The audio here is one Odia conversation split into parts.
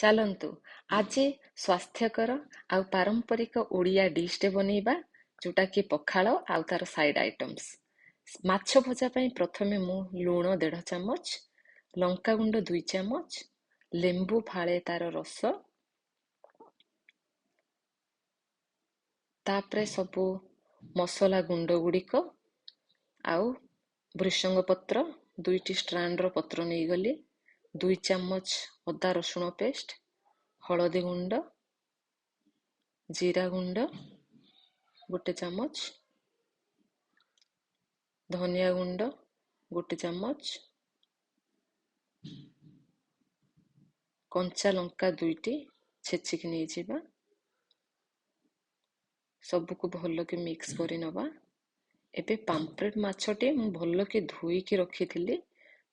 ଚାଲନ୍ତୁ ଆଜି ସ୍ୱାସ୍ଥ୍ୟକର ଆଉ ପାରମ୍ପରିକ ଓଡ଼ିଆ ଡିଶ୍ଟେ ବନେଇବା ଯୋଉଟା କି ପଖାଳ ଆଉ ତାର ସାଇଡ୍ ଆଇଟମ୍ସ। ମାଛ ଭଜା ପାଇଁ ପ୍ରଥମେ ମୁଁ ଲୁଣ 1.5 ଚାମଚ, ଲଙ୍କାଗୁଣ୍ଡ 2 ଚାମଚ, ଲେମ୍ବୁ ଫାଳେ ତାର ରସ, ତାପରେ ସବୁ ମସଲା ଗୁଣ୍ଡ ଗୁଡ଼ିକ ଆଉ ଭୃଷଙ୍ଗ ପତ୍ର 2ଟି ଷ୍ଟ୍ରାଣ୍ଡର ପତ୍ର ନେଇଗଲି, 2 ଚାମଚ ଅଦା ରସୁଣ ପେଷ୍ଟ, ହଳଦୀ ଗୁଣ୍ଡ, ଜିରା ଗୁଣ୍ଡ 1 ଚାମଚ, ଧନିଆ ଗୁଣ୍ଡ 1 ଚାମଚ, କଞ୍ଚା ଲଙ୍କା 2ଟି ଛେଚିକି ନେଇଯିବା। ସବୁକୁ ଭଲକି ମିକ୍ସ କରି ନେବା। ଏବେ ପାମ୍ପ୍ଲେଟ୍ ମାଛଟି ମୁଁ ଭଲକି ଧୋଇକି ରଖିଥିଲି,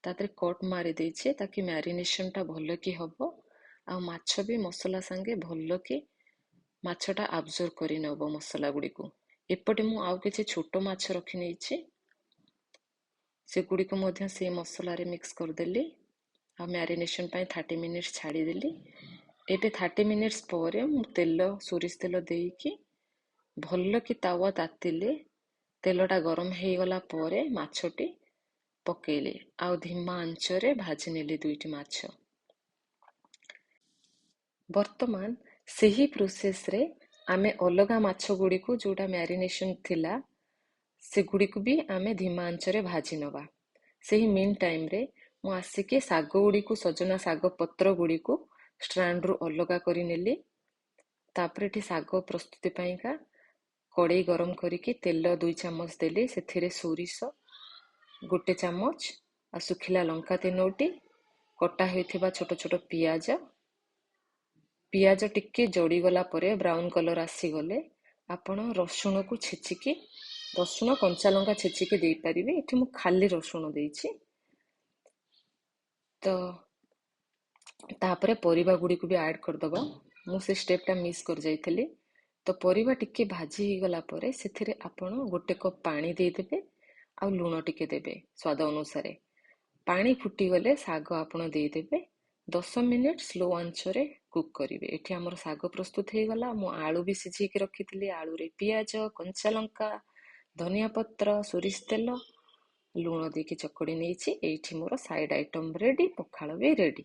ତା ଦେହରେ କଟ୍ ମାରି ଦେଇଛି ତାକି ମ୍ୟାରିନେସନଟା ଭଲକି ହବ ଆଉ ମାଛ ବି ମସଲା ସାଙ୍ଗେ ଭଲକି ମାଛଟା ଆବଜର୍ବ କରି ନେବ ମସଲା ଗୁଡ଼ିକୁ। ଏପଟେ ମୁଁ ଆଉ କିଛି ଛୋଟ ମାଛ ରଖି ନେଇଛି, ସେଗୁଡ଼ିକୁ ମଧ୍ୟ ସେ ମସଲାରେ ମିକ୍ସ କରିଦେଲି ଆଉ ମ୍ୟାରିନେସନ ପାଇଁ 30 ମିନିଟ୍ସ ଛାଡ଼ିଦେଲି। ଏବେ 30 ମିନିଟ୍ସ ପରେ ମୁଁ ସୋରିଷ ତେଲ ଦେଇକି ଭଲକି ତାୱା ତାତିଲେ ତେଲଟା ଗରମ ହେଇଗଲା ପରେ ମାଛଟି ପକେଇଲି ଆଉ ଧିମା ଆଞ୍ଚରେ ଭାଜି ନେଲି 2ଟି ମାଛ। ବର୍ତ୍ତମାନ ସେହି ପ୍ରୋସେସରେ ଆମେ ଅଲଗା ମାଛ ଗୁଡ଼ିକୁ ଯୋଉଟା ମ୍ୟାରିନେସନ ଥିଲା ସେଗୁଡ଼ିକୁ ବି ଆମେ ଧିମା ଆଞ୍ଚରେ ଭାଜି ନେବା। ସେହି ମିନ୍ ଟାଇମରେ ମୁଁ ଆସିକି ଶାଗ ଗୁଡ଼ିକୁ, ସଜନା ଶାଗ ପତ୍ର ଗୁଡ଼ିକୁ ଷ୍ଟ୍ରାଣ୍ଡରୁ ଅଲଗା କରି ନେଲି। ତାପରେ ଏଠି ଶାଗ ପ୍ରସ୍ତୁତି ପାଇଁକା କଡ଼େଇ ଗରମ କରିକି ତେଲ 2 ଚାମଚ ଦେଲି, ସେଥିରେ ସୋରିଷ 1 ଚାମଚ ଆଉ ଶୁଖିଲା ଲଙ୍କା 3ଟି, କଟା ହୋଇଥିବା ଛୋଟ ଛୋଟ ପିଆଜ ଟିକେ ଜଡ଼ିଗଲା ପରେ ବ୍ରାଉନ୍ କଲର୍ ଆସିଗଲେ ଆପଣ ରସୁଣକୁ ଛେଚିକି, ରସୁଣ କଞ୍ଚା ଲଙ୍କା ଛେଚିକି ଦେଇପାରିବେ। ଏଠି ମୁଁ ଖାଲି ରସୁଣ ଦେଇଛି। ତ ତାପରେ ପରିବା ଗୁଡ଼ିକୁ ବି ଆଡ୍ କରିଦେବା। ମୁଁ ସେ ଷ୍ଟେପ୍ଟା ମିସ୍ କରି ଯାଇଥିଲି। ତ ପରିବା ଟିକେ ଭାଜି ହେଇଗଲା ପରେ ସେଥିରେ ଆପଣ 1 କପ୍ ପାଣି ଦେଇଦେବେ ଆଉ ଲୁଣ ଟିକେ ଦେବେ ସ୍ୱାଦ ଅନୁସାରେ। ପାଣି ଫୁଟିଗଲେ ଶାଗ ଆପଣ ଦେଇଦେବେ, 10 ମିନିଟ୍ ସ୍ଲୋ ଆଞ୍ଚରେ କୁକ୍ କରିବେ। ଏଠି ଆମର ଶାଗ ପ୍ରସ୍ତୁତ ହେଇଗଲା। ମୁଁ ଆଳୁ ବି ସିଝେଇକି ରଖିଥିଲି, ଆଳୁରେ ପିଆଜ, କଞ୍ଚା ଲଙ୍କା, ଧନିଆ ପତ୍ର, ସୋରିଷ ତେଲ, ଲୁଣ ଦେଇକି ଚକଡ଼ି ନେଇଛି। ଏଇଠି ମୋର ସାଇଡ୍ ଆଇଟମ୍ ରେଡି, ପଖାଳ ବି ରେଡି।